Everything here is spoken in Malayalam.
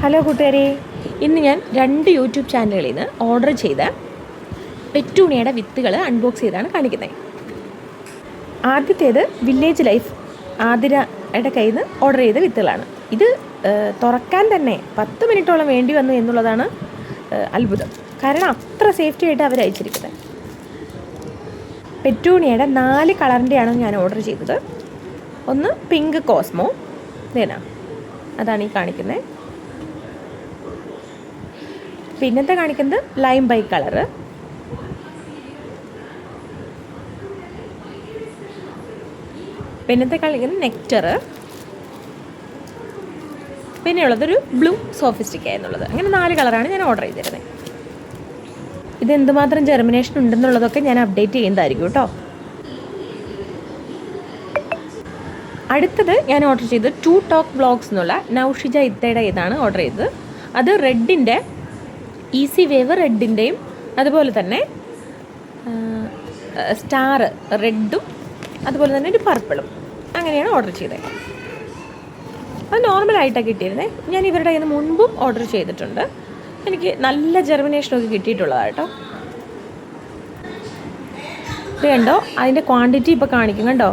ഹലോ കൂട്ടുകാരെ, ഇന്ന് ഞാൻ 2 യൂട്യൂബ് ചാനലുകളിൽ നിന്ന് ഓർഡർ ചെയ്ത പെറ്റൂണിയയുടെ വിത്തുകൾ അൺബോക്സ് ചെയ്താണ് കാണിക്കുന്നത്. ആദ്യത്തേത് വില്ലേജ് ലൈഫ് ആതിരയുടെ കയ്യിൽ നിന്ന് ഓർഡർ ചെയ്ത വിത്തുകളാണ്. ഇത് തുറക്കാൻ തന്നെ 10 മിനിറ്റോളം വേണ്ടി വന്നു എന്നുള്ളതാണ് അത്ഭുതം. കാരണം അത്ര സേഫ്റ്റി ആയിട്ട് അവർ അയച്ചിരിക്കുന്നത്. പെറ്റൂണിയയുടെ 4 കളറിൻ്റെയാണ് ഞാൻ ഓർഡർ ചെയ്തത്. ഒന്ന് പിങ്ക് കോസ്മോ, ഇതേനാ, അതാണ് ഈ കാണിക്കുന്നത്. പിന്നത്തെ കാണിക്കുന്നത് ലൈം ബൈ കളറ്, പിന്നത്തെ കാണിക്കുന്നത് നെക്ടർ, പിന്നെയുള്ളതൊരു ബ്ലൂ സോഫിസ്റ്റിക്ക എന്നുള്ളത്. അങ്ങനെ 4 കളറാണ് ഞാൻ ഓർഡർ ചെയ്തിരുന്നത്. ഇതെന്തുമാത്രം ജെർമിനേഷൻ ഉണ്ടെന്നുള്ളതൊക്കെ ഞാൻ അപ്ഡേറ്റ് ചെയ്യുന്നതായിരിക്കും കേട്ടോ. അടുത്തത് ഞാൻ ഓർഡർ ചെയ്തത് 2 ടോക്ക് വ്ളോഗ്സ് എന്നുള്ള നൗഷിജ ഇത്തയുടെ ഇതാണ് ഓർഡർ ചെയ്തത്. അത് റെഡിൻ്റെ ഈസി വേവ് റെഡിൻ്റെയും അതുപോലെ തന്നെ സ്റ്റാർ റെഡും അതുപോലെ തന്നെ ഒരു പർപ്പിളും അങ്ങനെയാണ് ഓർഡർ ചെയ്തത്. അത് നോർമലായിട്ടാണ് കിട്ടിയിരുന്നത്. ഞാൻ ഇവരുടെ കയ്യിൽ നിന്ന് മുൻപും ഓർഡർ ചെയ്തിട്ടുണ്ട്. എനിക്ക് നല്ല ജെർമിനേഷനൊക്കെ കിട്ടിയിട്ടുള്ളതാണ് കേട്ടോ. ഇത് കണ്ടോ, അതിൻ്റെ ക്വാണ്ടിറ്റി ഇപ്പോൾ കാണിക്കും കണ്ടോ,